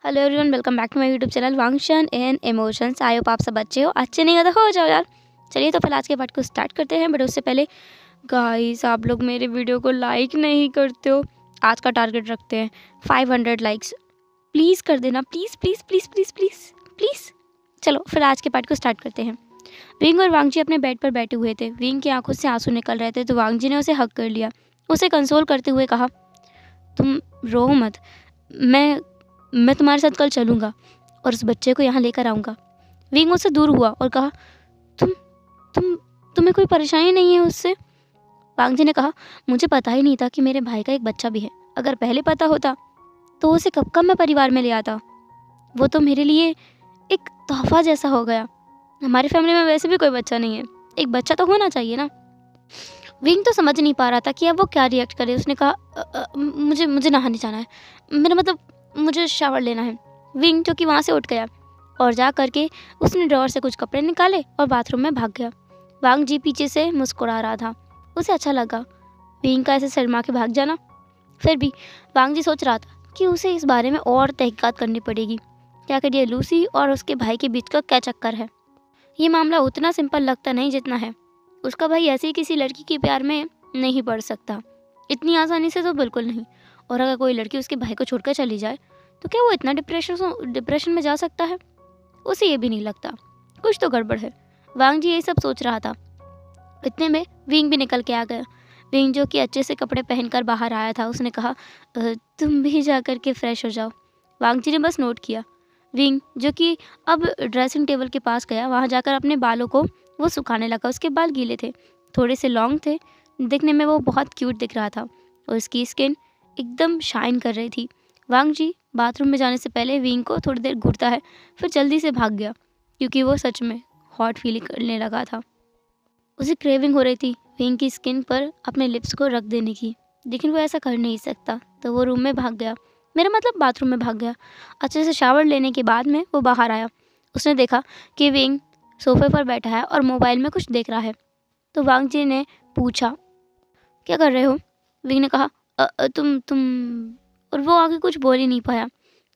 Hello everyone, welcome back to my YouTube channel Wangshan and emotions. I hope आप सब अच्छे हो। अच्छे नहीं हो तो हो जाओ यार। चलिए तो फिर आज के पार्ट को स्टार्ट करते हैं, बट उससे पहले गाइस आप लोग मेरे वीडियो को लाइक नहीं करते हो। आज का टारगेट रखते हैं 500 लाइक्स। प्लीज़ कर देना, please please please please please please. चलो फिर आज के पार्ट को स्टार्ट करते हैं। विंग और वांगजी अपने बेड पर बैठे हुए थे। विंग की आंखों से आंसू निकल रहे थे तो वांगजी ने उसे हक कर लिया। उसे कंसोल करते हुए कहा, तुम रो मत, मैं तुम्हारे साथ कल चलूँगा और उस बच्चे को यहाँ लेकर आऊँगा। विंग उससे दूर हुआ और कहा, तुम्हें कोई परेशानी नहीं है उससे? वांगजी ने कहा, मुझे पता ही नहीं था कि मेरे भाई का एक बच्चा भी है। अगर पहले पता होता तो उसे कब कब मैं परिवार में ले आता। वो तो मेरे लिए एक तोहफा जैसा हो गया। हमारी फैमिली में वैसे भी कोई बच्चा नहीं है, एक बच्चा तो होना चाहिए ना। विंग तो समझ नहीं पा रहा था कि अब वो क्या रिएक्ट करे। उसने कहा, मुझे नहाने जाना है, मेरा मतलब मुझे शावर लेना है। विंग जो कि वहाँ से उठ गया और जा करके उसने ड्रॉअर से कुछ कपड़े निकाले और बाथरूम में भाग गया। वांगजी पीछे से मुस्कुरा रहा था। उसे अच्छा लगा विंग का ऐसे शर्मा के भाग जाना। फिर भी वांगजी सोच रहा था कि उसे इस बारे में और तहकीकात करनी पड़ेगी। क्या करिए लूसी और उसके भाई के बीच का क्या चक्कर है। ये मामला उतना सिंपल लगता नहीं जितना है। उसका भाई ऐसी किसी लड़की के प्यार में नहीं पड़ सकता, इतनी आसानी से तो बिल्कुल नहीं। और अगर कोई लड़की उसके भाई को छोड़कर चली जाए तो क्या वो इतना डिप्रेशन में जा सकता है? उसे ये भी नहीं लगता, कुछ तो गड़बड़ है। वांगजी यही सब सोच रहा था। इतने में विंग भी निकल के आ गया। विंग जो कि अच्छे से कपड़े पहनकर बाहर आया था, उसने कहा, तुम भी जा कर के फ्रेश हो जाओ। वांगजी ने बस नोट किया। विंग जो कि अब ड्रेसिंग टेबल के पास गया, वहाँ जाकर अपने बालों को वो सुखाने लगा। उसके बाल गीले थे, थोड़े से लॉन्ग थे, दिखने में वो बहुत क्यूट दिख रहा था और उसकी स्किन एकदम शाइन कर रही थी। वांगजी बाथरूम में जाने से पहले विंग को थोड़ी देर घूरता है, फिर जल्दी से भाग गया क्योंकि वो सच में हॉट फील करने लगा था। उसे क्रेविंग हो रही थी विंग की स्किन पर अपने लिप्स को रख देने की, लेकिन वो ऐसा कर नहीं सकता, तो वो रूम में भाग गया। मेरा मतलब बाथरूम में भाग गया। अच्छे से शावर लेने के बाद में वो बाहर आया। उसने देखा कि विंग सोफे पर बैठा है और मोबाइल में कुछ देख रहा है। तो वांगजी ने पूछा, क्या कर रहे हो? विंग ने कहा, तुम और वो आगे कुछ बोल ही नहीं पाया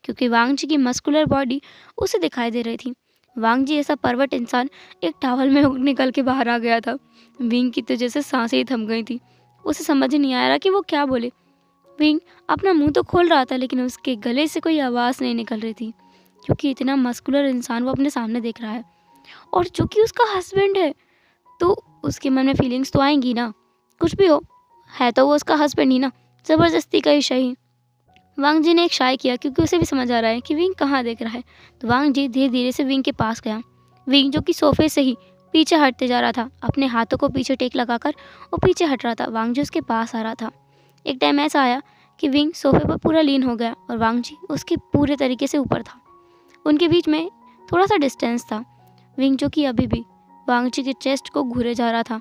क्योंकि वांगजी की मस्कुलर बॉडी उसे दिखाई दे रही थी। वांगजी ऐसा परवट इंसान एक टॉवल में निकल के बाहर आ गया था। विंग की तो जैसे सांसें ही थम गई थी। उसे समझ ही नहीं आ रहा कि वो क्या बोले। विंग अपना मुंह तो खोल रहा था लेकिन उसके गले से कोई आवाज़ नहीं निकल रही थी क्योंकि इतना मस्कुलर इंसान वो अपने सामने देख रहा है और जो कि उसका हस्बैंड है, तो उसके मन में फीलिंग्स तो आएंगी ना। कुछ भी हो, है तो वो उसका हस्बैंड ही ना, ज़बरदस्ती का ही सही। वांगजी ने एक शाय किया क्योंकि उसे भी समझ आ रहा है कि विंग कहाँ देख रहा है। तो वांगजी धीरे धीरे से विंग के पास गया। विंग जो कि सोफे से ही पीछे हटते जा रहा था, अपने हाथों को पीछे टेक लगाकर वो पीछे हट रहा था। वांगजी उसके पास आ रहा था। एक टाइम ऐसा आया कि विंग सोफे पर पूरा लीन हो गया और वांगजी उसके पूरे तरीके से ऊपर था। उनके बीच में थोड़ा सा डिस्टेंस था। विंग जो कि अभी भी वांगजी के चेस्ट को घूरे जा रहा था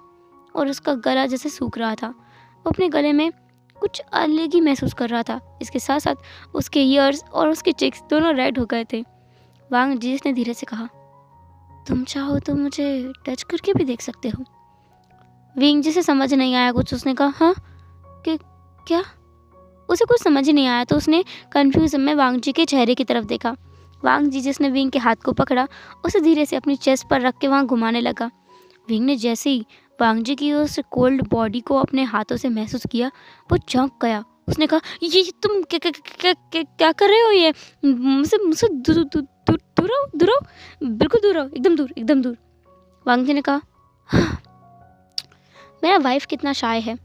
और उसका गला जैसे सूख रहा था। वो अपने गले में कुछ अलग ही महसूस कर रहा था। इसके साथ साथ उसके ईयर्स और उसके चिक्स दोनों रेड हो गए थे। वांगजी ने धीरे से कहा, तुम चाहो तो मुझे टच करके भी देख सकते हो। विंग जिसे समझ नहीं आया कुछ, उसने कहा, हाँ क्या? उसे कुछ समझ ही नहीं आया तो उसने कन्फ्यूजन में वांगजी के चेहरे की तरफ देखा। वांगजी जिसने विंग के हाथ को पकड़ा, उसे धीरे से अपनी चेस्ट पर रख के वहाँ घुमाने लगा। विंग ने जैसे ही वांगजी की उस कोल्ड बॉडी को अपने हाथों से महसूस किया, वो चौंक गया। उसने कहा, ये तुम क्या कर रहे हो? ये मुझसे दूर रहो, बिल्कुल दूर रहो, एकदम दूर। वांगजी ने कहा, हाँ, मेरा वाइफ कितना शाय है,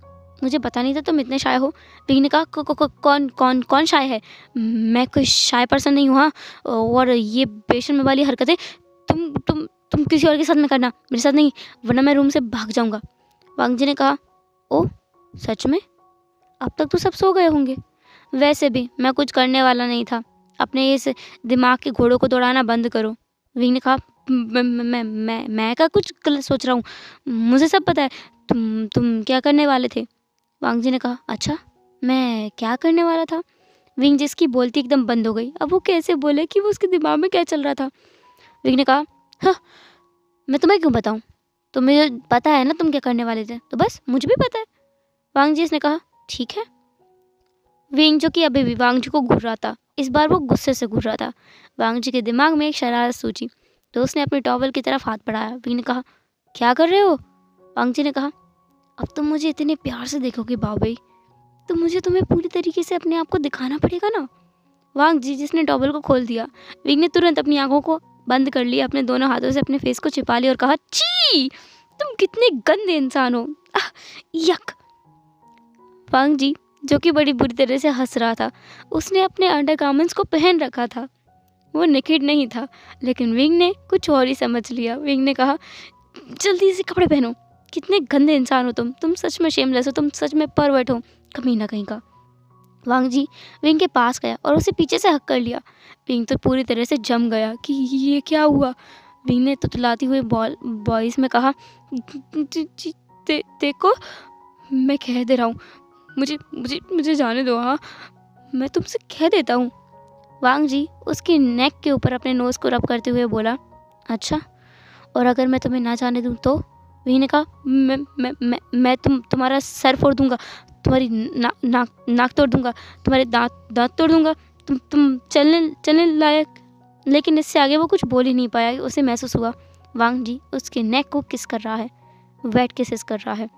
मुझे पता नहीं था तुम इतने शाय हो। विंग ने कहा, कौन शाय है? मैं कोई शाय पर्सन नहीं हूँ। हाँ, और ये बेशर्म वाली हरकतें तुम किसी और के साथ में करना, मेरे साथ नहीं, वरना मैं रूम से भाग जाऊंगा। वांगजी ने कहा, ओ सच में? अब तक तो सब सो गए होंगे। वैसे भी मैं कुछ करने वाला नहीं था, अपने इस दिमाग के घोड़ों को दौड़ाना बंद करो। विंग ने कहा, मैं क्या कुछ गलत सोच रहा हूँ? मुझे सब पता है। तुम क्या करने वाले थे? वांगजी ने कहा, अच्छा मैं क्या करने वाला था? विंग जिसकी बोलती एकदम बंद हो गई। अब वो कैसे बोले कि वो उसके दिमाग में क्या चल रहा था। विंग ने कहा, हाँ, मैं तुम्हें क्यों बताऊँ? तुम्हें पता है ना तुम क्या करने वाले थे, तो बस मुझे भी पता है। वांगजी ने कहा, ठीक है। विंग जो कि अभी भी वांगजी को घूर रहा था इस बार वो गुस्से से घूर रहा था। वांग जी के दिमाग में एक शरारत सूझी तो उसने अपने टॉवल की तरफ हाथ बढ़ाया। विंग ने कहा, क्या कर रहे हो? वांग जी ने कहा, अब तुम मुझे इतने प्यार से देखोगे बाबई तो मुझे तुम्हें पूरी तरीके से अपने आप को दिखाना पड़ेगा ना। वांग जी जिसने टॉवल को खोल दिया, विंग ने तुरंत अपनी आंखों को बंद कर लिया, अपने दोनों हाथों से अपने फेस को छिपा लिया और कहा, छी, तुम कितने गंदे इंसान हो। यक। वांग जी जो कि बड़ी बुरी तरह से हंस रहा था, उसने अपने अंडरगारमेंट्स को पहन रखा था। वो नेकेड नहीं था, लेकिन विंग ने कुछ और ही समझ लिया। विंग ने कहा, जल्दी से कपड़े पहनो, कितने गंदे इंसान हो तुम सच में शेमलेस हो, तुम सच में परवर्ट हो, कमीना कहीं का। वांग जी विंग के पास गया और उसे पीछे से हक कर लिया। विंग तो पूरी तरह से जम गया कि ये क्या हुआ। विंग ने तुतलाती हुए वॉइस में कहा, देखो मैं कह दे रहा हूँ, मुझे मुझे मुझे जाने दो। हाँ, मैं तुमसे कह देता हूँ। वांग जी उसकी नेक के ऊपर अपने नोज़ को रब करते हुए बोला, अच्छा, और अगर मैं तुम्हें ना जाने दूँ तो? विंग ने कहा, मैं तुम्हारा सर फोड़ दूंगा, तुम्हारी नाक तोड़ दूंगा, तुम्हारे दांत तोड़ दूंगा, तुम चलने लायक। लेकिन इससे आगे वो कुछ बोल ही नहीं पाया। उसे महसूस हुआ वांग जी उसके नेक को किस कर रहा है, वेट किसेस कर रहा है,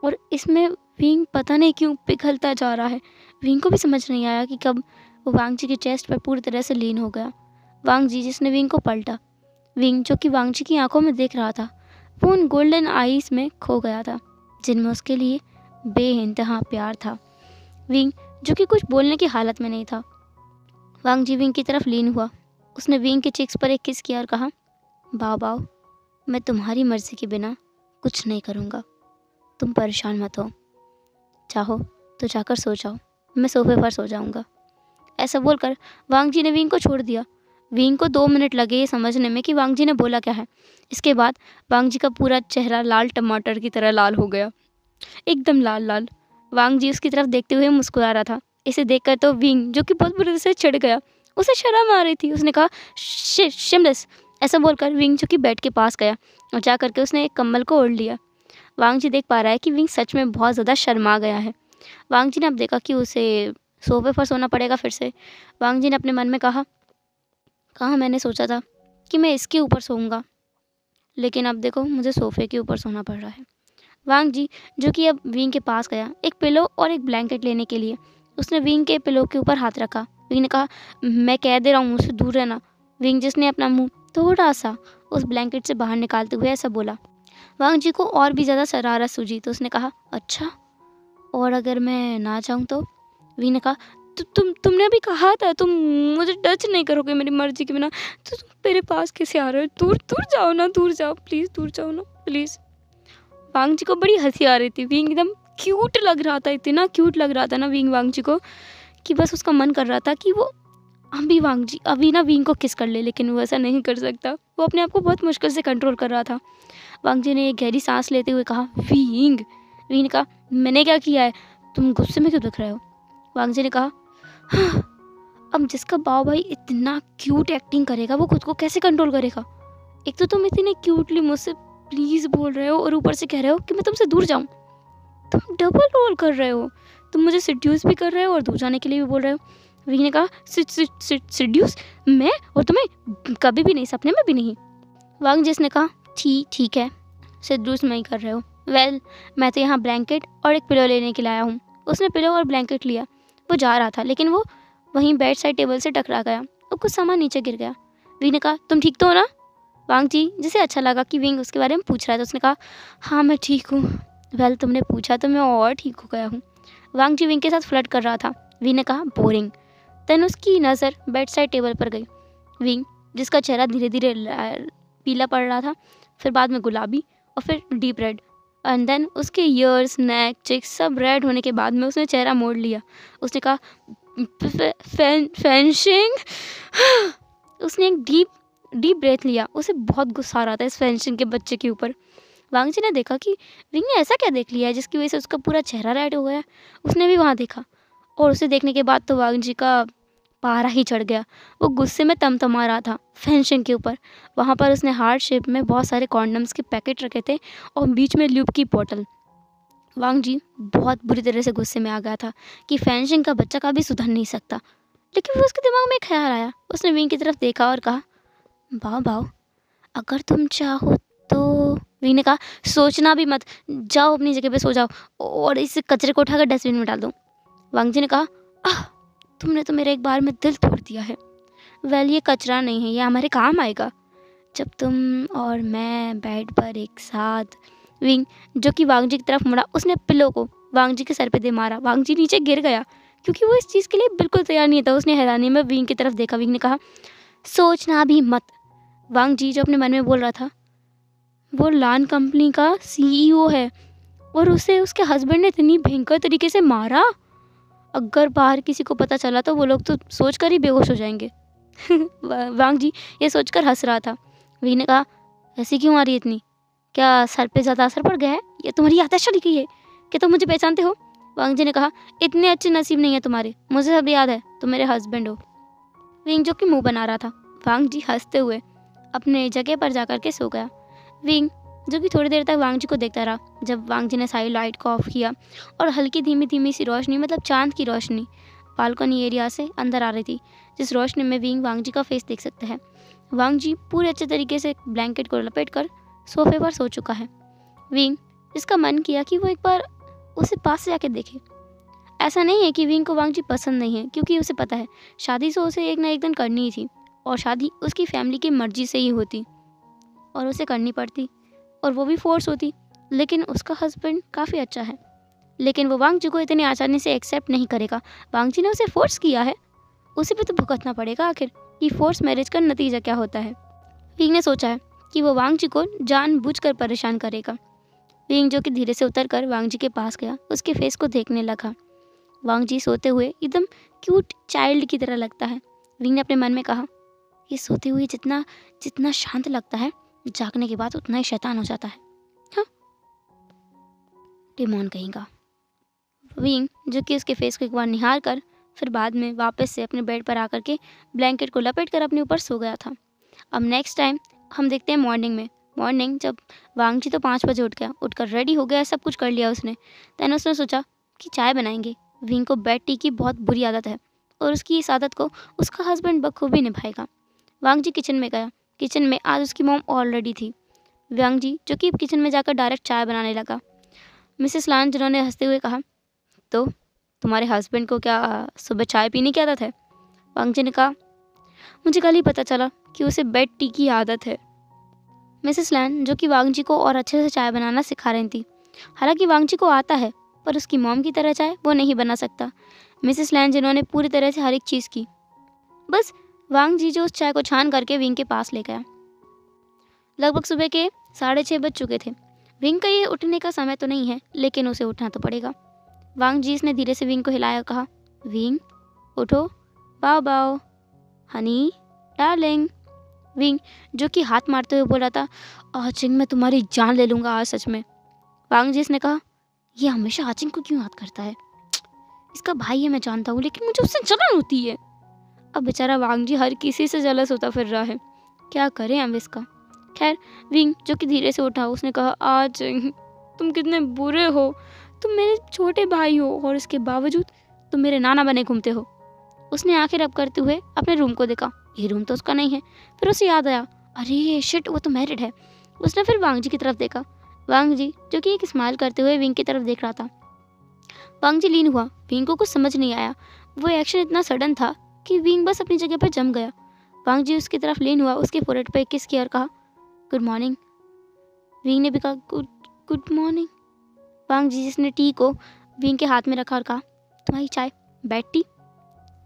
और इसमें विंग पता नहीं क्यों पिघलता जा रहा है। विंग को भी समझ नहीं आया कि कब वो वांग जी की चेस्ट पर पूरी तरह से लीन हो गया। वांग जी जिसने विंग को पलटा, विंग जो कि वांग जी की आंखों में देख रहा था, वो उन गोल्डन आईज में खो गया था जिनमें उसके लिए बेइंतहा प्यार था। विंग जो कि कुछ बोलने की हालत में नहीं था। वांग जी विंग की तरफ लीन हुआ, उसने विंग के चिक्स पर एक किस किया और कहा, बाओ बाओ, मैं तुम्हारी मर्जी के बिना कुछ नहीं करूँगा, तुम परेशान मत हो, चाहो तो जाकर सो जाओ, मैं सोफे पर सो जाऊँगा। ऐसा बोलकर वांग जी ने विंग को छोड़ दिया। विंग को 2 मिनट लगे ये समझने में कि वांग जी ने बोला क्या है। इसके बाद वांग जी का पूरा चेहरा लाल टमाटर की तरह लाल हो गया, एकदम लाल लाल। वांग जी उसकी तरफ देखते हुए मुस्कुरा रहा था। इसे देखकर तो विंग जो कि बहुत बुरी तरह से चिढ़ गया, उसे शर्म आ रही थी। उसने कहा, शिमलेस। ऐसा बोलकर विंग जो कि बेड के पास गया और जा करके उसने एक कम्बल को ओढ़ लिया। वांग जी देख पा रहा है कि विंग सच में बहुत ज़्यादा शर्मा गया है। वांग जी ने अब देखा कि उसे सोफे पर सोना पड़ेगा फिर से। वांग जी ने अपने मन में कहा, मैंने सोचा था कि मैं इसके ऊपर सोऊंगा, लेकिन अब देखो मुझे सोफे के ऊपर सोना पड़ रहा है। वांग जी जो कि अब विंग के पास गया एक पिलो और एक ब्लैंकेट लेने के लिए। उसने विंग के पिलो के ऊपर हाथ रखा। विंग ने कहा, मैं कह दे रहा हूँ मुझसे दूर रहना। विंग जिसने अपना मुंह थोड़ा सा उस ब्लैंकेट से बाहर निकालते हुए ऐसा बोला। वांग जी को और भी ज़्यादा शरारत सूझी तो उसने कहा, अच्छा, और अगर मैं ना चाहूँ तो? विंग ने कहा, तुमने अभी कहा था तुम मुझे टच नहीं करोगे मेरी मर्जी के बिना, तो तुम मेरे पास कैसे आ रहे हो? दूर दूर जाओ ना, दूर जाओ प्लीज़, दूर जाओ ना प्लीज़। वांग जी को बड़ी हंसी आ रही थी। विंग एकदम क्यूट लग रहा था, इतना क्यूट लग रहा था ना विंग वांग जी को कि बस उसका मन कर रहा था कि वो अभी ना विंग को किस कर ले, लेकिन वो ऐसा नहीं कर सकता। वो अपने आप को बहुत मुश्किल से कंट्रोल कर रहा था। वांग जी ने एक गहरी सांस लेते हुए कहा, विंग। विंग ने कहा, मैंने क्या किया है? तुम गुस्से में क्यों दिख रहे हो? वांग जी ने कहा, हाँ, अब जिसका बाव भाई इतना क्यूट एक्टिंग करेगा वो खुद को कैसे कंट्रोल करेगा? एक तो तुम इतने क्यूटली मुझसे प्लीज़ बोल रहे हो और ऊपर से कह रहे हो कि मैं तुमसे दूर जाऊँ। तुम डबल रोल कर रहे हो, तुम मुझे सिड्यूस भी कर रहे हो और दूर जाने के लिए भी बोल रहे हो। विंग ने कहा, सिड्यूस मैं? और तुम्हें? कभी भी नहीं, सपने में भी नहीं। वांग जिसने कहा, ठीक है, सिड्यूस मैं ही कर रहे हो। वेल, मैं तो यहाँ ब्लैंकेट और एक पिलो लेने के लिए आया हूँ। उसने पिलो और ब्लैंकेट लिया। वो जा रहा था लेकिन वो वहीं बेड साइड टेबल से टकरा गया और कुछ सामान नीचे गिर गया। विंग ने कहा, तुम ठीक तो हो ना? वांग जी जिसे अच्छा लगा कि विंग उसके बारे में पूछ रहा था, उसने कहा, हाँ मैं ठीक हूँ। वेल, तुमने पूछा तो मैं और ठीक हो गया हूँ। वांग जी विंग के साथ फ्लर्ट कर रहा था। विंग ने कहा, बोरिंग। देन उसकी नज़र बेड साइड टेबल पर गई। विंग जिसका चेहरा धीरे धीरे पीला पड़ रहा था, फिर बाद में गुलाबी और फिर डीप रेड, एंड देन उसके ईयर्स, नेक, चिक्स सब रेड होने के बाद में उसने चेहरा मोड़ लिया। उसने कहा, फेंशिंग। उसने एक डीप ब्रेथ लिया। उसे बहुत गुस्सा आ रहा था इस फेंशिंग के बच्चे के ऊपर। वांग जी ने देखा कि विंग ने ऐसा क्या देख लिया है जिसकी वजह से उसका पूरा चेहरा रेड हो गया। उसने भी वहाँ देखा और उसे देखने के बाद तो वांग जी का पारा ही चढ़ गया। वो गुस्से में तमतमा रहा था फेंशिंग के ऊपर। वहाँ पर उसने हार्ट शेप में बहुत सारे कॉन्डम्स के पैकेट रखे थे और बीच में ल्यूब की बोतल। वांग जी बहुत बुरी तरह से गुस्से में आ गया था कि फेंशिंग का बच्चा कभी सुधर नहीं सकता, लेकिन वो उसके दिमाग में एक ख्याल आया। उसने विंग की तरफ देखा और कहा, भाव भाव, अगर तुम चाहो तो। विंग ने कहा, सोचना भी मत, जाओ अपनी जगह पे सो जाओ और इस कचरे को उठाकर डस्टबिन में डाल दो। वांग जी ने कहा, आह, तुमने तो मेरे एक बार में दिल तोड़ दिया है। वेल, ये कचरा नहीं है, ये हमारे काम आएगा जब तुम और मैं बेड पर एक साथ। विंग, जो कि वांग जी की तरफ मुड़ा, उसने पिलो को वांग जी के सर पे दे मारा। वांग जी नीचे गिर गया क्योंकि वो इस चीज़ के लिए बिल्कुल तैयार नहीं था। उसने हैरानी में विंग की तरफ देखा। विंग ने कहा, सोचना भी मत। वांग जी जो अपने मन में बोल रहा था, वो लान कंपनी का सीईओ है और उसे उसके हस्बैंड ने इतनी भयंकर तरीके से मारा, अगर बाहर किसी को पता चला तो वो लोग तो सोचकर ही बेहोश हो जाएंगे। वांग जी ये सोचकर हंस रहा था। वी ने कहा, ऐसी क्यों आ रही है इतनी? क्या सर पे ज़्यादा असर पड़ गया है? ये तुम्हारी आदत चली गई है? क्या तुम मुझे पहचानते हो? वांग जी ने कहा, इतने अच्छे नसीब नहीं है तुम्हारे, मुझे सब याद है, तुम मेरे हस्बैंड हो। विंग जो कि मुंह बना रहा था। वांग जी हंसते हुए अपने जगह पर जाकर के सो गया। विंग जो कि थोड़ी देर तक वांग जी को देखता रहा। जब वांग जी ने सारी लाइट को ऑफ किया और हल्की धीमी धीमी सी रोशनी, मतलब चांद की रोशनी, बालकनी एरिया से अंदर आ रही थी, जिस रोशनी में विंग वांग जी का फेस देख सकता है। वांग जी पूरे अच्छे तरीके से ब्लैंकेट को लपेट कर सोफे पर सो चुका है। विंग, जिसका मन किया कि वो एक बार उसे पास से जाके देखे। ऐसा नहीं है कि विंग को वांग जी पसंद नहीं है, क्योंकि उसे पता है शादी से उसे एक ना एक दिन करनी ही थी और शादी उसकी फैमिली की मर्जी से ही होती और उसे करनी पड़ती और वो भी फोर्स होती। लेकिन उसका हस्बैंड काफ़ी अच्छा है, लेकिन वो वांग जी को इतनी आसानी से एक्सेप्ट नहीं करेगा। वांग जी ने उसे फोर्स किया है, उसे भी तो भुगतना पड़ेगा आखिर कि फोर्स मैरिज का नतीजा क्या होता है। विंग ने सोचा है कि वो वांग जी को जानबूझकर परेशान करेगा। विंग जो कि धीरे से उतर कर वांग जी के पास गया, उसके फेस को देखने लगा। वांग जी सोते हुए एकदम क्यूट चाइल्ड की तरह लगता है। विंग ने अपने मन में कहा, ये सोते हुए जितना जितना शांत लगता है, जागने के बाद उतना ही शैतान हो जाता है। हाँ, डिमोन कहेगा। विंग जो कि उसके फेस को एक बार निहार कर फिर बाद में वापस से अपने बेड पर आकर के ब्लैंकेट को लपेट कर अपने ऊपर सो गया था। अब नेक्स्ट टाइम हम देखते हैं मॉर्निंग में। मॉर्निंग जब वांग जी तो 5 बजे उठ गया, उठकर रेडी हो गया, सब कुछ कर लिया उसने। देन उसने सोचा कि चाय बनाएंगे। विंग को बेड टी की बहुत बुरी आदत है और उसकी इस आदत को उसका हस्बैंड बखूबी निभाएगा। वांग जी किचन में गया। किचन में आज उसकी मॉम ऑलरेडी थी। वांग जी जो कि किचन में जाकर डायरेक्ट चाय बनाने लगा। मिसेस लान जिन्होंने हंसते हुए कहा, तो तुम्हारे हस्बैंड को क्या सुबह चाय पीने की आदत है? वांग जी ने कहा, मुझे कल ही पता चला कि उसे बेड टी की आदत है। मिसेस लैन जो कि वांग जी को और अच्छे से चाय बनाना सिखा रही थी। हालांकि वांग जी को आता है, पर उसकी मॉम की तरह चाय वो नहीं बना सकता। मिसेस लैन जिन्होंने पूरी तरह से हर एक चीज़ की। बस वांग जी जो उस चाय को छान करके विंग के पास ले गया। लगभग सुबह के 6:30 बज चुके थे। विंग का ये उठने का समय तो नहीं है, लेकिन उसे उठना तो पड़ेगा। वांग जी ने धीरे से विंग को हिलाया और कहा, विंग उठो, बाओ बाओ, हनी डार्लिंग। विंग जो कि हाथ मारते हुए बोला था, आचिंग मैं तुम्हारी जान ले लूँगा आज सच में। वांग जी ने कहा, ये हमेशा आचिंग को क्यों याद करता है? इसका भाई है मैं जानता हूँ, लेकिन मुझे उससे जलन होती है। अब बेचारा वांग जी हर किसी से जलस होता फिर रहा है, क्या करें अब इसका। खैर, विंग जो कि धीरे से उठा, उसने कहा, आचिंग तुम कितने बुरे हो, तुम मेरे छोटे भाई हो और इसके बावजूद तुम मेरे नाना बने घूमते हो। उसने आंखें रब करते हुए अपने रूम को देखा। ये रूम तो उसका नहीं है। फिर उसे याद आया, अरे शिट, वो तो मैरिड है। उसने फिर वांग जी की तरफ देखा। वांग जी जो कि एक स्माइल करते हुए विंग की तरफ देख रहा था। वांग जी लीन हुआ। विंग को कुछ समझ नहीं आया। वो एक्शन इतना सडन था कि विंग बस अपनी जगह पर जम गया। वांग जी उसकी तरफ लीन हुआ, उसके फोrehead पर किस किया और कहा, गुड मॉर्निंग। विंग ने भी कहा, गुड मॉर्निंग। वांग जी जिसने टी को विंग के हाथ में रखा और कहा, तुम्हारी चाय, बेड टी।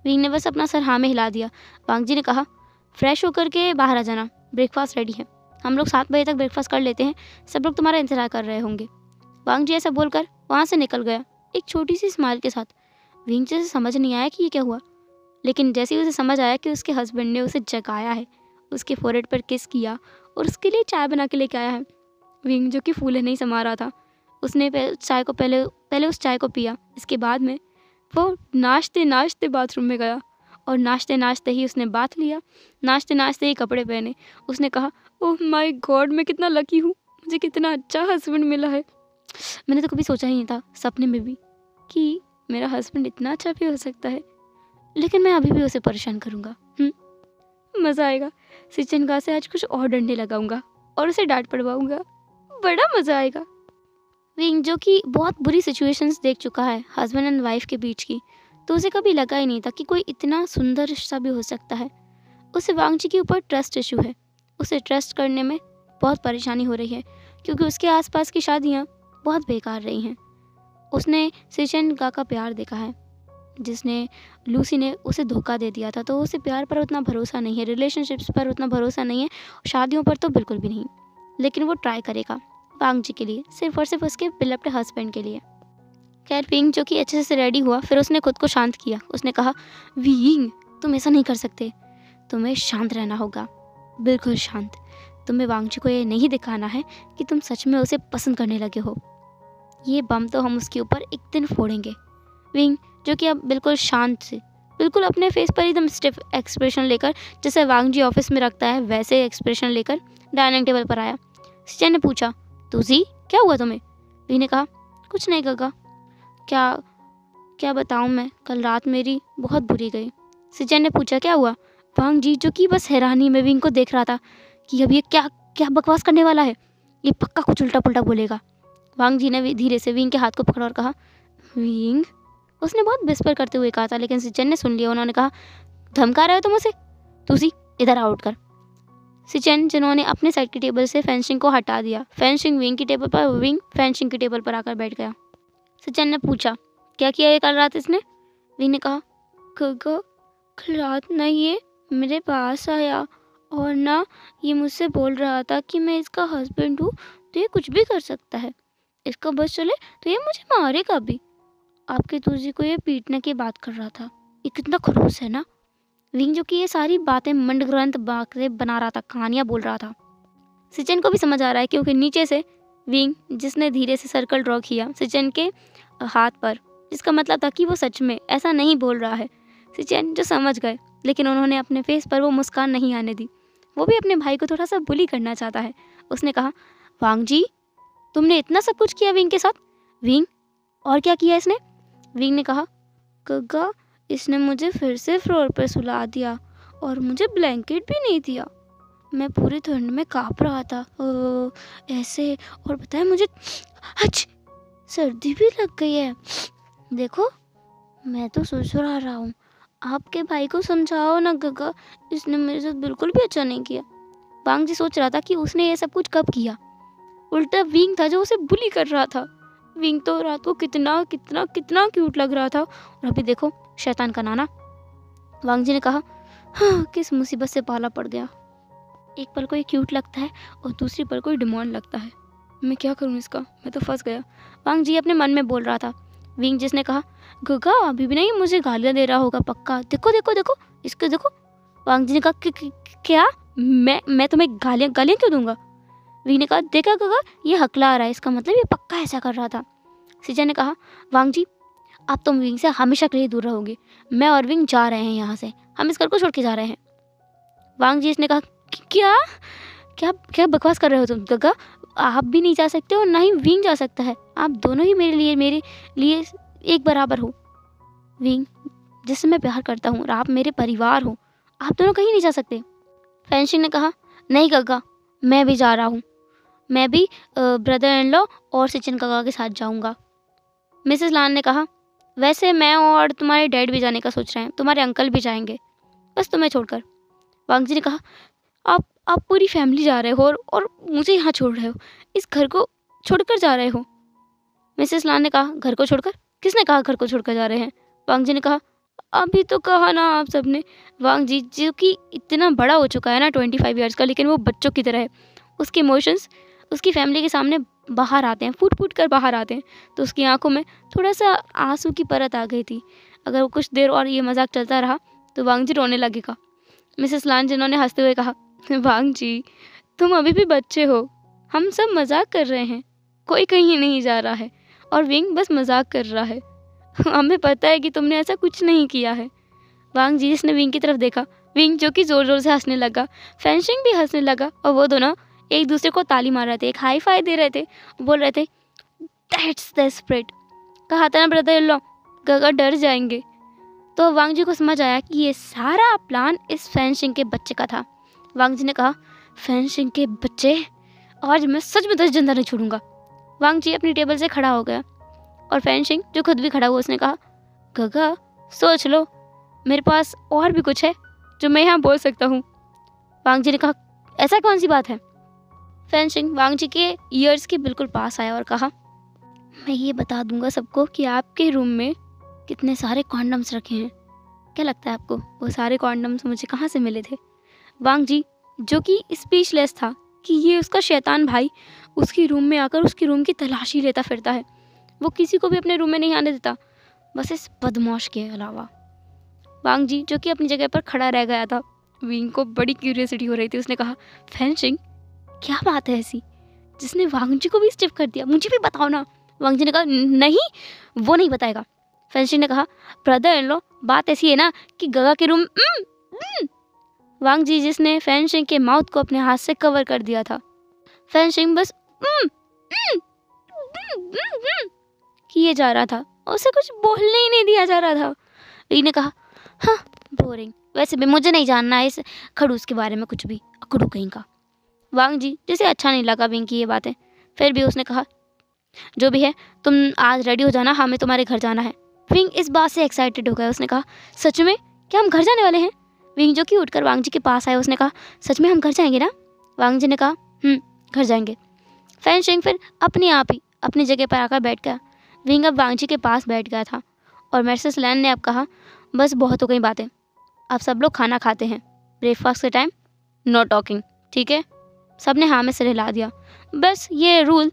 विंग ने बस अपना सर हाँ में हिला दिया। वांग जी ने कहा, फ्रेश होकर के बाहर आ जाना, ब्रेकफास्ट रेडी है। हम लोग 7 बजे तक ब्रेकफास्ट कर लेते हैं, सब लोग तुम्हारा इंतजार कर रहे होंगे। वांग जी ऐसा बोलकर वहाँ से निकल गया, एक छोटी सी स्माइल के साथ। विंग जी से समझ नहीं आया कि ये क्या हुआ, लेकिन जैसे ही उसे समझ आया कि उसके हस्बैंड ने उसे जगाया है, उसके फोrehead पर किस किया और उसके लिए चाय बना के लेके आया है। विंग जो कि फूले नहीं समा रहा था, उसने चाय को पहले उस चाय को पिया। इसके बाद में वो नाचते नाचते बाथरूम में गया और नाचते नाचते ही उसने बात लिया, नाचते नाचते ही कपड़े पहने। उसने कहा, ओह माय गॉड, मैं कितना लकी हूँ, मुझे कितना अच्छा हस्बैंड मिला है। मैंने तो कभी सोचा ही नहीं था, सपने में भी, कि मेरा हस्बैंड इतना अच्छा भी हो सकता है। लेकिन मैं अभी भी उसे परेशान करूँगा। मज़ा आएगा। सिचनका से आज कुछ और डंडे लगाऊंगा और उसे डांट पड़वाऊंगा। बड़ा मज़ा आएगा। विंग जो कि बहुत बुरी सिचुएशंस देख चुका है हस्बैंड एंड वाइफ के बीच की, तो उसे कभी लगा ही नहीं था कि कोई इतना सुंदर रिश्ता भी हो सकता है। उसे वांग जी के ऊपर ट्रस्ट इशू है। उसे ट्रस्ट करने में बहुत परेशानी हो रही है क्योंकि उसके आसपास की शादियाँ बहुत बेकार रही हैं। उसने सिचनका का प्यार देखा है, जिसने लूसी ने उसे धोखा दे दिया था, तो उसे प्यार पर उतना भरोसा नहीं है, रिलेशनशिप्स पर उतना भरोसा नहीं है, शादियों पर तो बिल्कुल भी नहीं। लेकिन वो ट्राई करेगा वांग जी के लिए, सिर्फ और सिर्फ उसके बिलव्ड हस्बैंड के लिए। खैर विंग जो कि अच्छे से रेडी हुआ, फिर उसने खुद को शांत किया। उसने कहा, विंग तुम ऐसा नहीं कर सकते, तुम्हें शांत रहना होगा, बिल्कुल शांत। तुम्हें वांग जी को ये नहीं दिखाना है कि तुम सच में उसे पसंद करने लगे हो। ये बम तो हम उसके ऊपर एक दिन फोड़ेंगे। विंग जो कि अब बिल्कुल शांत से, बिल्कुल अपने फेस पर एकदम स्टिफ एक्सप्रेशन लेकर, जैसे वांग जी ऑफिस में रखता है वैसे एक्सप्रेशन लेकर डाइनिंग टेबल पर आया। सिचन ने पूछा, तुझी क्या हुआ तुम्हें? विंग ने कहा, कुछ नहीं गगा, क्या बताऊं मैं, कल रात मेरी बहुत बुरी गई। सिचन ने पूछा, क्या हुआ? वांग जी जो कि बस हैरानी में विंग को देख रहा था कि अब ये क्या क्या बकवास करने वाला है, ये पक्का कुछ उल्टा पुल्टा बोलेगा। वांग जी ने धीरे से विंग के हाथ को पकड़ा और कहा, विंग, उसने बहुत विस्पर करते हुए कहा था, लेकिन सिचन ने सुन लिया। उन्होंने कहा, धमका रहे हो तुम उसे? तुसी इधर आउट कर। सिचन जिन्होंने अपने साइड की टेबल से फेंसिंग को हटा दिया, फेंसिंग विंग की टेबल पर, विंग फेंसिंग की टेबल पर आकर बैठ गया। सिचन ने पूछा, क्या किया ये कल रात इसने? विंग ने कहा, कल रात ना ये मेरे पास आया और ना ये मुझसे बोल रहा था कि मैं इसका हस्बैंड हूँ तो ये कुछ भी कर सकता है, इसका बस चले तो ये मुझे मारेगा भी। आपके तुझी को ये पीटने की बात कर रहा था। ये कितना खड़ूस है ना। विंग जो कि ये सारी बातें मंडग्रंथ बातें बना रहा था, कहानियाँ बोल रहा था। सिचन को भी समझ आ रहा है क्योंकि नीचे से विंग जिसने धीरे से सर्कल ड्रॉ किया सिचन के हाथ पर, जिसका मतलब था कि वो सच में ऐसा नहीं बोल रहा है। सिचन जो समझ गए, लेकिन उन्होंने अपने फेस पर वो मुस्कान नहीं आने दी। वो भी अपने भाई को थोड़ा सा बुली करना चाहता है। उसने कहा, वांग जी तुमने इतना सब कुछ किया विंग के साथ? विंग, और क्या किया इसने? विंग ने कहा, गग्गा इसने मुझे फिर से फ्लोर पर सुला दिया और मुझे ब्लैंकेट भी नहीं दिया। मैं पूरी ठंड में काँप रहा था ऐसे, और बताया मुझे सर्दी भी लग गई है। देखो मैं तो सुसुरा रहा हूँ, आपके भाई को समझाओ ना गग्गा, इसने मेरे साथ बिल्कुल भी अच्छा नहीं किया। वांग जी सोच रहा था कि उसने ये सब कुछ कब किया। उल्टा विंग था जो उसे बुली कर रहा था। विंग तो रात को कितना कितना कितना क्यूट लग रहा था, और अभी देखो शैतान का नाना। वांग जी ने कहा, हाँ किस मुसीबत से पाला पड़ गया। एक पल को ये क्यूट लगता है और दूसरी पल को डिमांड लगता है। मैं क्या करूँ इसका, मैं तो फंस गया। वांग जी अपने मन में बोल रहा था। विंग जिसने कहा, गगा अभी भी नहीं मुझे गालियाँ दे रहा होगा पक्का, देखो देखो देखो इसको देखो। वांग जी ने कहा, क्या मैं तुम्हें गालियाँ क्यों दूंगा? विंग ने कहा, देखा गगा ये हकला आ रहा है, इसका मतलब ये पक्का ऐसा कर रहा था। सिचन ने कहा, वांग जी आप तुम विंग से हमेशा के लिए दूर रहोगे, मैं और विंग जा रहे हैं यहाँ से, हम इस घर को छोड़ के जा रहे हैं। वांग जी इसने कहा, क्या क्या क्या बकवास कर रहे हो तुम गगा, आप भी नहीं जा सकते और ना ही विंग जा सकता है, आप दोनों ही मेरे लिए एक बराबर हो। विंग जिससे मैं प्यार करता हूँ और आप मेरे परिवार हो, आप दोनों कहीं नहीं जा सकते। फेंशिंग ने कहा, नहीं गगा मैं भी जा रहा हूँ, मैं भी ब्रदर इन लॉ और सिचन गगा के साथ जाऊँगा। मिसेस लान ने कहा, वैसे मैं और तुम्हारे डैड भी जाने का सोच रहे हैं, तुम्हारे अंकल भी जाएंगे, बस तुम्हें छोड़कर। वांग जी ने कहा, आप पूरी फैमिली जा रहे हो और मुझे यहाँ छोड़ रहे हो, इस घर को छोड़कर जा रहे हो। मिसेस लान ने कहा, घर को छोड़कर? किसने कहा घर को छोड़कर जा रहे हैं? वांग जी ने कहा, अभी तो कहा ना आप सबने। वांग जी जो कि इतना बड़ा हो चुका है ना 25 ईयर्स का, लेकिन वो बच्चों की तरह है। उसके इमोशंस उसकी फैमिली के सामने बाहर आते हैं, फूट फूट कर बाहर आते हैं, तो उसकी आंखों में थोड़ा सा आंसू की परत आ गई थी। अगर वो कुछ देर और ये मजाक चलता रहा तो वांग जी रोने लगेगा। मिसेस लान जिन्होंने हंसते हुए कहा, वांग जी तुम अभी भी बच्चे हो, हम सब मजाक कर रहे हैं, कोई कहीं नहीं जा रहा है और विंग बस मजाक कर रहा है, हमें पता है कि तुमने ऐसा कुछ नहीं किया है। वांग जी जिसने विंग की तरफ देखा, विंग जो कि जोर जोर से हंसने लगा, फेंशिंग भी हंसने लगा और वो दोनों एक दूसरे को ताली मार रहे थे, एक हाई फाई दे रहे थे, बोल रहे थे, दैट्स द स्पिरिट। कहा था ना ब्रदर इन लॉ, गगा डर जाएंगे, तो वांग जी को समझ आया कि ये सारा प्लान इस फैंशिंग के बच्चे का था। वांग जी ने कहा, फैंशिंग के बच्चे, आज मैं सच में 10 जिंदा नहीं छोड़ूंगा। वांग जी अपनी टेबल से खड़ा हो गया और फैंशिंग जो खुद भी खड़ा हुआ उसने कहा, गगा सोच लो, मेरे पास और भी कुछ है जो मैं यहाँ बोल सकता हूँ। वांग जी ने कहा, ऐसा कौन सी बात है? फैंशिंग वांग जी के ईयर्स के बिल्कुल पास आया और कहा, मैं ये बता दूंगा सबको कि आपके रूम में कितने सारे कॉन्डम्स रखे हैं। क्या लगता है आपको वो सारे कॉन्डम्स मुझे कहाँ से मिले थे? वांग जी जो कि स्पीचलेस था कि ये उसका शैतान भाई उसकी रूम में आकर उसकी रूम की तलाशी लेता फिरता है। वो किसी को भी अपने रूम में नहीं आने देता, बस इस बदमाश के अलावा। वांग जी जो कि अपनी जगह पर खड़ा रह गया था, विंग को बड़ी क्यूरियोसिटी हो रही थी। उसने कहा, फैंशिंग क्या बात है ऐसी जिसने वांग जी को भी स्टिफ कर दिया, मुझे भी बताओ ना। वांग जी ने कहा, नहीं वो नहीं बताएगा। फैंशिंग ने कहा, ब्रदर इन लो, बात ऐसी है ना कि गगा के रूम वांग जी जिसने फैंशिंग के माउथ को अपने हाथ से कवर कर दिया था। फैंशिंग बस किए जा रहा था, उसे कुछ बोलने ही नहीं दिया जा रहा था। री ने कहा, हाँ बोरिंग, वैसे भी मुझे नहीं जानना है इस खड़ूस के बारे में कुछ भी, अकड़ू कहीं का। वांग जी जिसे अच्छा नहीं लगा विंग की ये बातें, फिर भी उसने कहा, जो भी है तुम आज रेडी हो जाना, हमें तुम्हारे घर जाना है। विंग इस बात से एक्साइटेड हो गया। उसने कहा, सच में क्या हम घर जाने वाले हैं? विंग जो कि उठकर वांग जी के पास आया, उसने कहा, सच में हम घर जाएंगे ना? वांग जी ने कहा, घर जाएंगे। फैंशिंग फिर अपने आप ही अपनी जगह पर आकर बैठ गया। विंग अब वांग जी के पास बैठ गया था और मिसेस लैन ने अब कहा, बस बहुत हो गई बातें, अब सब लोग खाना खाते हैं, ब्रेकफास्ट के टाइम नो टॉकिंग, ठीक है? सब ने हाँ में सिर हिला दिया। बस ये रूल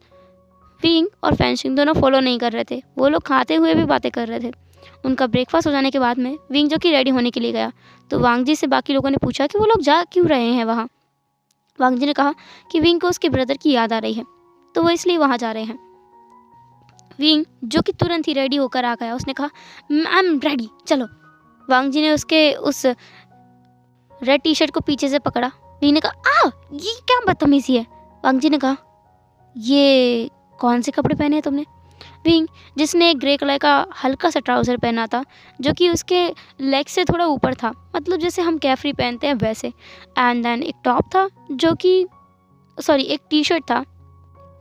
विंग और फैंशिंग दोनों फॉलो नहीं कर रहे थे। वो लोग खाते हुए भी बातें कर रहे थे। उनका ब्रेकफास्ट हो जाने के बाद में विंग जो कि रेडी होने के लिए गया, तो वांग जी से बाकी लोगों ने पूछा कि वो लोग जा क्यों रहे हैं वहाँ। वांग जी ने कहा कि विंग को उसके ब्रदर की याद आ रही है, तो वो इसलिए वहाँ जा रहे हैं। विंग जो कि तुरंत ही रेडी होकर आ गया, उसने कहा, आई एम रेडी, चलो। वांग जी ने उसके उस रेड टी शर्ट को पीछे से पकड़ा। विंग ने कहा, ये क्या बदतमीजी है? वांग जी ने कहा, ये कौन से कपड़े पहने हैं तुमने? विंग जिसने एक ग्रे कलर का हल्का सा ट्राउज़र पहना था जो कि उसके लेग से थोड़ा ऊपर था, मतलब जैसे हम कैफरी पहनते हैं वैसे, एंड देन एक टॉप था जो कि एक टी शर्ट था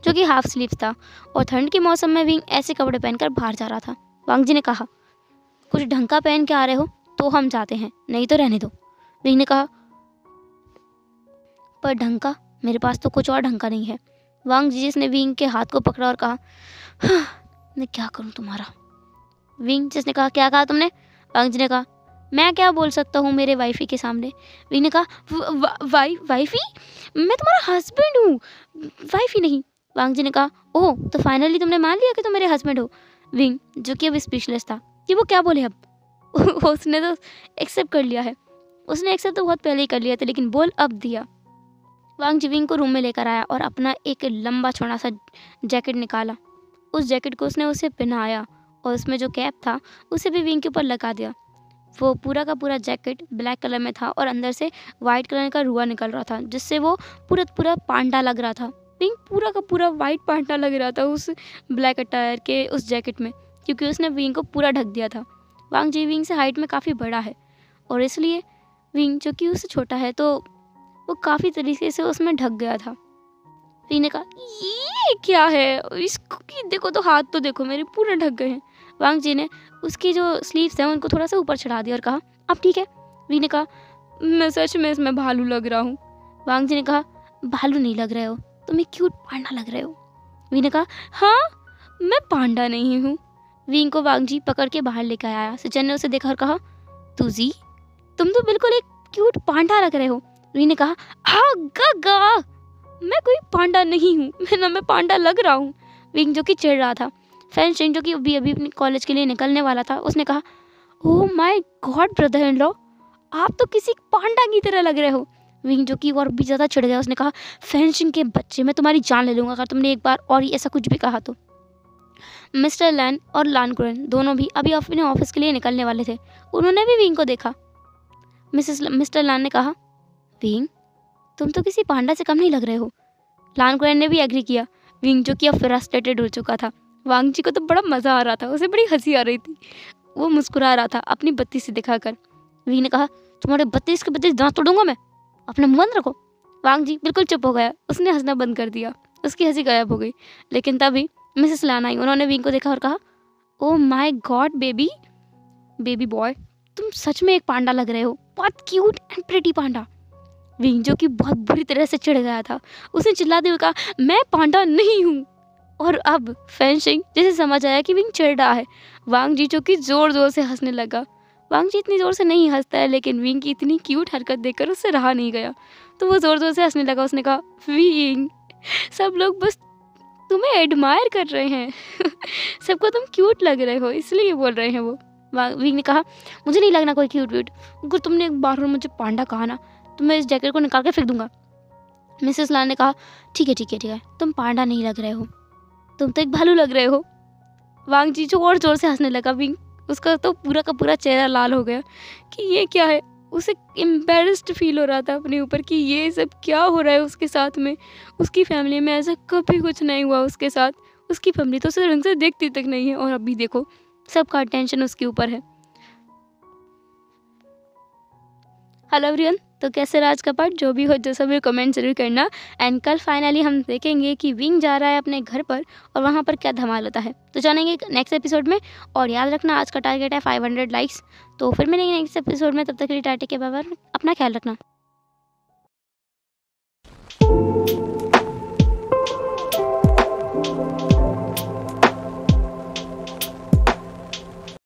जो कि हाफ स्लीव था, और ठंड के मौसम में विंग ऐसे कपड़े पहनकर बाहर जा रहा था। वांग जी ने कहा, कुछ ढंग का पहन के आ रहे हो तो हम जाते हैं, नहीं तो रहने दो। विंग ने कहा, पर ढंग का मेरे पास तो कुछ और ढंग का नहीं है। वांग जी जिसने विंग के हाथ को पकड़ा और कहा, हाँ, मैं क्या करूं तुम्हारा? विंग जिसने कहा, क्या कहा तुमने? वांग जी ने कहा, मैं क्या बोल सकता हूँ मेरे वाइफी के सामने? विंग ने कहा, वाइफी? मैं तुम्हारा हस्बैंड हूँ, वाइफी नहीं। वांग जी ने कहा, ओह तो फाइनली तुमने मान लिया कि तुम मेरे हस्बैंड हो। विंग जो कि अब स्पीचलेस था कि वो क्या बोले अब उसने तो एक्सेप्ट कर लिया है। उसने एक्सेप्ट तो बहुत पहले ही कर लिया था, लेकिन बोल अब दिया। वांग जी विंग को रूम में लेकर आया और अपना एक लंबा चौड़ा सा जैकेट निकाला। उस जैकेट को उसने उसे पहनाया और उसमें जो कैप था उसे भी विंग के ऊपर लगा दिया। वो पूरा का पूरा जैकेट ब्लैक कलर में था और अंदर से वाइट कलर का रुआ निकल रहा था, जिससे वो पूरा पांडा लग रहा था। विंग पूरा का पूरा वाइट पांडा लग रहा था उस ब्लैक अटायर के उस जैकेट में, क्योंकि उसने विंग को पूरा ढक दिया था। वांग जी विंग से हाइट में काफ़ी बड़ा है और इसलिए विंग जो कि उससे छोटा है, तो वो काफ़ी तरीके से उसमें ढक गया था। विंग ने कहा, ये क्या है? इसको कि देखो तो, हाथ तो देखो मेरे पूरे ढक गए हैं। वांग जी ने उसकी जो स्लीव्स हैं उनको थोड़ा सा ऊपर चढ़ा दिया और कहा, अब ठीक है। विंग ने कहा, मैं सच में इसमें भालू लग रहा हूँ। वांग जी ने कहा, भालू नहीं लग रहे हो, तुम एक क्यूट पांडा लग रहे हो। विंग ने कहा, हाँ मैं पांडा नहीं हूँ। विंग को वांग जी पकड़ के बाहर लेकर आया। सचिन ने उसे देखा और कहा, तुझी तुम तो बिल्कुल एक क्यूट पांडा लग रहे हो। विंग ने कहा, गा मैं कोई पांडा नहीं हूँ, मैं पांडा लग रहा हूँ। विंग जो कि चिढ़ रहा था। फैंशिंग जो कि अभी अपने कॉलेज के लिए निकलने वाला था, उसने कहा, oh my God brother in law, आप तो किसी पांडा की तरह लग रहे हो। विंग जो कि और भी ज़्यादा चिढ़ गया। उसने कहा, फैंशिंग के बच्चे, मैं तुम्हारी जान ले लूँगा अगर तुमने एक बार और ऐसा कुछ भी कहा तो। मिस्टर लैन और लानग्रेन दोनों भी अभी अपने ऑफिस के लिए निकलने वाले थे। उन्होंने भी विंग को देखा। मिस्टर लैन ने कहा, विंग तुम तो किसी पांडा से कम नहीं लग रहे हो। लानग्रेन ने भी एग्री किया। विंग जो कि अब फ्रस्ट्रेटेड हो चुका था। वांग जी को तो बड़ा मज़ा आ रहा था, उसे बड़ी हंसी आ रही थी। वो मुस्कुरा रहा था अपनी बत्ती से दिखाकर। विंग ने कहा, तुम्हारे 32 के 32 दांत तोड़ूंगा मैं, अपने मुंह बंद रखो। वांग जी बिल्कुल चुप हो गया, उसने हंसना बंद कर दिया, उसकी हंसी गायब हो गई। लेकिन तभी मिसेस लान आई, उन्होंने विंग को देखा और कहा, oh my God baby boy, तुम सच में एक पांडा लग रहे हो, बहुत cute and pretty Panda. Wing जो कि बहुत बुरी तरह से चिढ़ गया था, उसने चिल्लाते हुए कहा, मैं पांडा नहीं हूँ। और अब फैंशिंग जैसे समझ आया कि विंग चिढ़ रहा है, वांग जी जो कि जोर जोर से हंसने लगा। वांग जी इतनी जोर से नहीं हंसता है, लेकिन विंग की इतनी क्यूट हरकत देखकर उससे रहा नहीं गया, तो वो जोर जोर से हंसने लगा। उसने कहा, विंग, सब लोग बस तुम्हें एडमायर कर रहे हैं सबको तुम क्यूट लग रहे हो, इसलिए बोल रहे हैं वो। विंग ने कहा, मुझे नहीं लगना कोई क्यूट व्यूट, अगर तुमने एक बार और मुझे पांडा कहा ना तो मैं इस जैकेट को निकाल के फेंक दूंगा। मिसेस लान ने कहा, ठीक है, तुम पांडा नहीं लग रहे हो, तुम तो एक भालू लग रहे हो। वांग जी जो और जोर से हंसने लगा। विंग, उसका तो पूरा का पूरा चेहरा लाल हो गया कि ये क्या है। उसे एम्बेरस्ड फील हो रहा था अपने ऊपर कि ये सब क्या हो रहा है उसके साथ में। उसकी फैमिली में ऐसा कभी कुछ नहीं हुआ उसके साथ, उसकी फैमिली तो उसे रंग से देखती तक नहीं है, और अभी देखो सबका अटेंशन उसके ऊपर है। हेलो एवरीवन, तो कैसे रहा आज का पार्ट, जो भी हो जो सभी कमेंट जरूर करना। एंड कल फाइनली हम देखेंगे कि विंग जा रहा है अपने घर पर और वहाँ पर क्या धमाल होता है, तो जानेंगे नेक्स्ट एपिसोड में। और याद रखना आज का टारगेट है 500 लाइक्स। तो फिर मिलेंगे नेक्स्ट एपिसोड में, तब तक के लिए टाटा के बाय, अपना ख्याल रखना।